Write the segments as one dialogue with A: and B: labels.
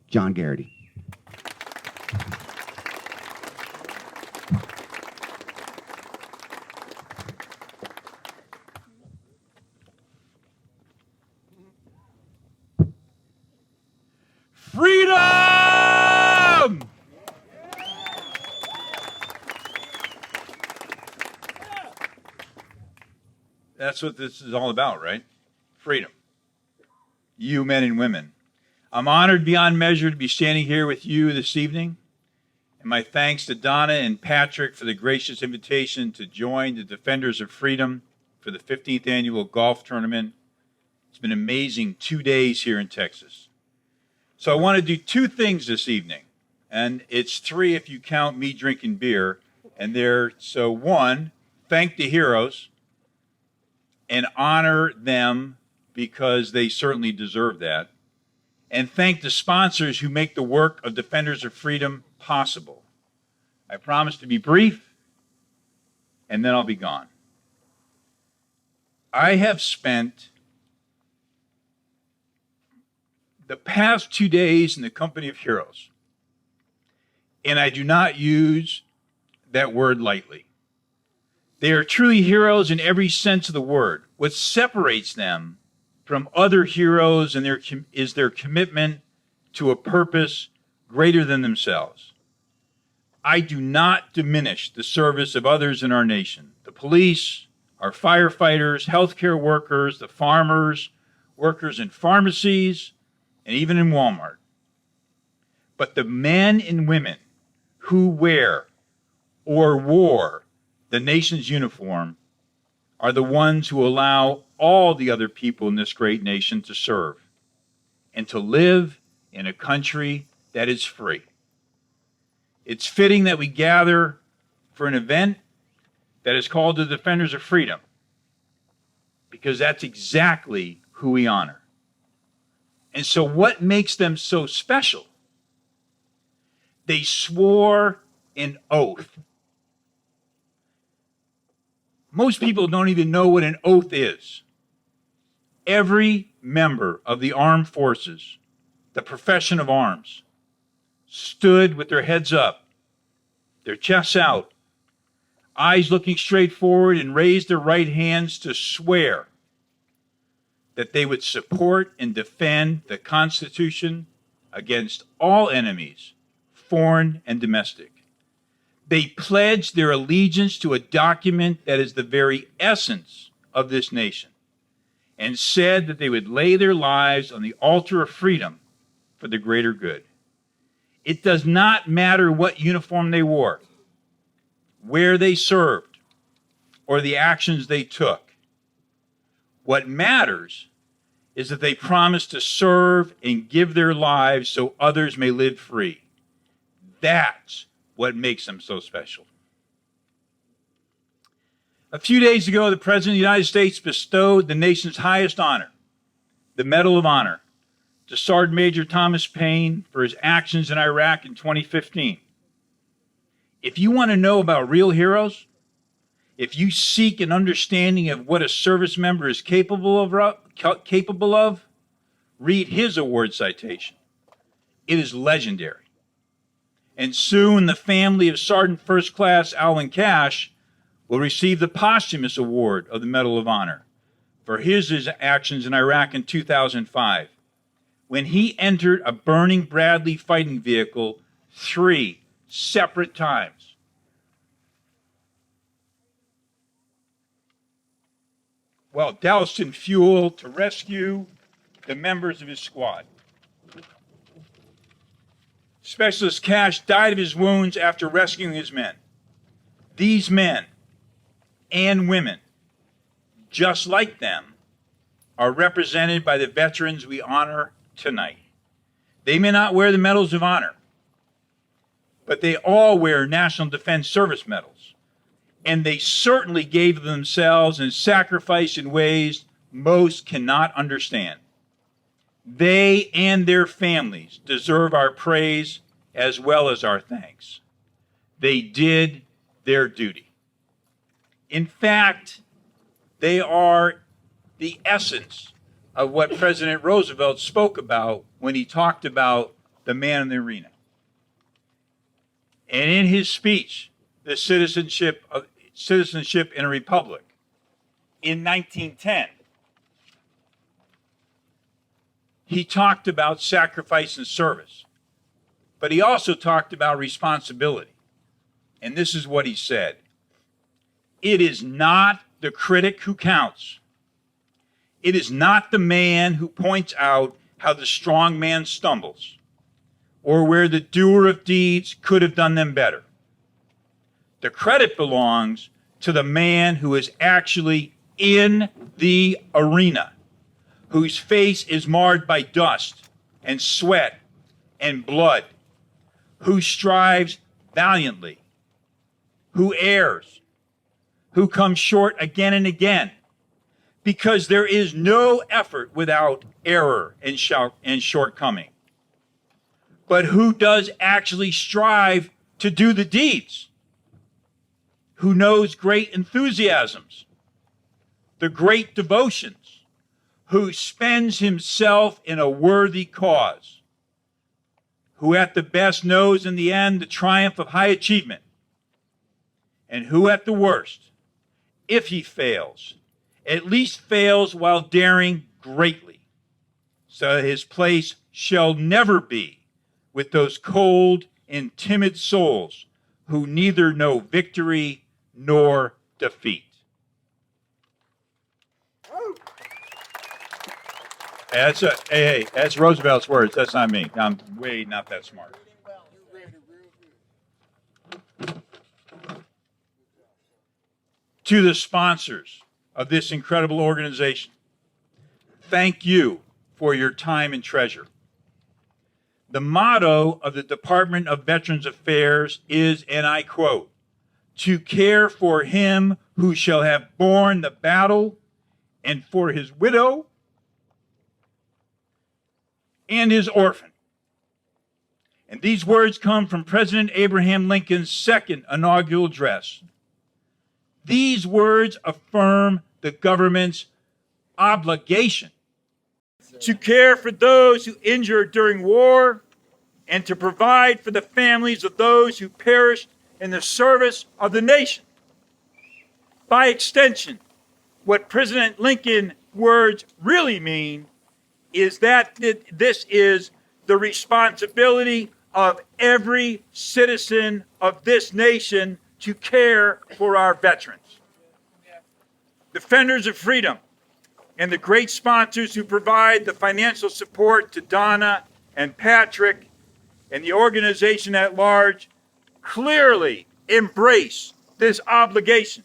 A: John Garrity.
B: Freedom! That's what this is all about, right? Freedom. You men and women. I'm honored beyond measure to be standing here with you this evening. And my thanks to Donna and Patrick for the gracious invitation to join the Defenders of Freedom for the 15th annual golf tournament. It's been an amazing 2 days here in Texas. So I want to do two things this evening. And it's three if you count me drinking beer. So one, thank the heroes and honor them because they certainly deserve that. And thank the sponsors who make the work of Defenders of Freedom possible. I promise to be brief, and then I'll be gone. I have spent the past 2 days in the company of heroes, and I do not use that word lightly. They are truly heroes in every sense of the word. What separates them from other heroes is their commitment to a purpose greater than themselves. I do not diminish the service of others in our nation. The police, our firefighters, healthcare workers, the farmers, workers in pharmacies, and even in Walmart. But the men and women who wear or wore the nation's uniform are the ones who allow all the other people in this great nation to serve and to live in a country that is free. It's fitting that we gather for an event that is called the Defenders of Freedom, because that's exactly who we honor. And so what makes them so special? They swore an oath. Most people don't even know what an oath is. Every member of the armed forces, the profession of arms, stood with their heads up, their chests out, eyes looking straight forward, and raised their right hands to swear that they would support and defend the Constitution against all enemies, foreign and domestic. They pledged their allegiance to a document that is the very essence of this nation, and said that they would lay their lives on the altar of freedom for the greater good. It does not matter what uniform they wore, where they served, or the actions they took. What matters is that they promised to serve and give their lives so others may live free. That's what makes them so special. A few days ago, the President of the United States bestowed the nation's highest honor, the Medal of Honor, to Sergeant Major Thomas Paine for his actions in Iraq in 2015. If you want to know about real heroes, if you seek an understanding of what a service member is capable of, read his award citation. It is legendary. And soon the family of Sergeant First Class Alwyn Cash will receive the posthumous award of the Medal of Honor for his actions in Iraq in 2005, when he entered a burning Bradley fighting vehicle 3 separate times. While doused in fuel to rescue the members of his squad. Specialist Cash died of his wounds after rescuing his men. These men and women, just like them, are represented by the veterans we honor tonight. They may not wear the medals of honor, but they all wear National Defense Service medals, and they certainly gave themselves and sacrificed in ways most cannot understand. They and their families deserve our praise as well as our thanks. They did their duty. In fact, they are the essence of what President Roosevelt spoke about when he talked about the man in the arena. And in his speech, the citizenship in a republic, in 1910, he talked about sacrifice and service, but he also talked about responsibility. And this is what he said: "It is not the critic who counts. It is not the man who points out how the strong man stumbles, or where the doer of deeds could have done them better. The credit belongs to the man who is actually in the arena, whose face is marred by dust and sweat and blood, who strives valiantly, who errs, who comes short again and again, because there is no effort without error and shortcoming, but who does actually strive to do the deeds, who knows great enthusiasms, the great devotions, who spends himself in a worthy cause, who at the best knows in the end the triumph of high achievement, and who at the worst, if he fails, at least fails while daring greatly, so that his place shall never be with those cold and timid souls who neither know victory nor defeat." That's Roosevelt's words. That's not me. I'm way not that smart. To the sponsors of this incredible organization, thank you for your time and treasure. The motto of the Department of Veterans Affairs is, and I quote, "To care for him who shall have borne the battle, and for his widow and his orphan." And these words come from President Abraham Lincoln's second inaugural address. These words affirm the government's obligation to care for those who injured during war and to provide for the families of those who perished in the service of the nation. By extension, what President Lincoln's words really mean is that this is the responsibility of every citizen of this nation to care for our veterans. Defenders of freedom and the great sponsors who provide the financial support to Donna and Patrick and the organization at large clearly embrace this obligation.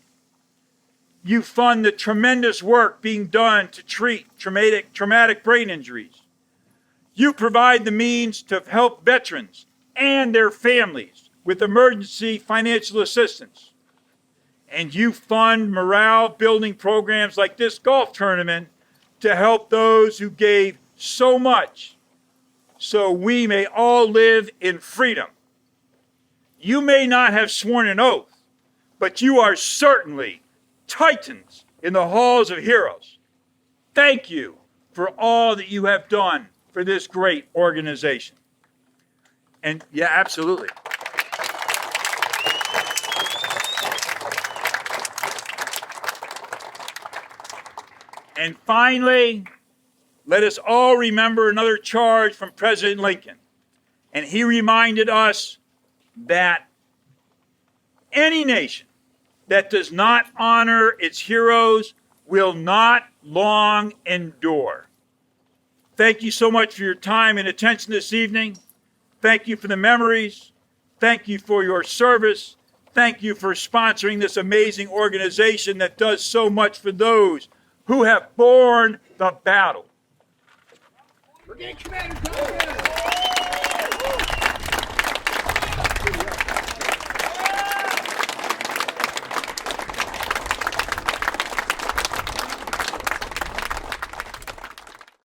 B: You fund the tremendous work being done to treat traumatic brain injuries. You provide the means to help veterans and their families with emergency financial assistance. And you fund morale building programs like this golf tournament to help those who gave so much so we may all live in freedom. You may not have sworn an oath, but you are certainly titans in the halls of heroes. Thank you for all that you have done for this great organization. And yeah, absolutely. And finally, let us all remember another charge from President Lincoln. And he reminded us that any nation that does not honor its heroes will not long endure. Thank you so much for your time and attention this evening. Thank you for the memories. Thank you for your service. Thank you for sponsoring this amazing organization that does so much for those who have borne the battle. Brigade Commander,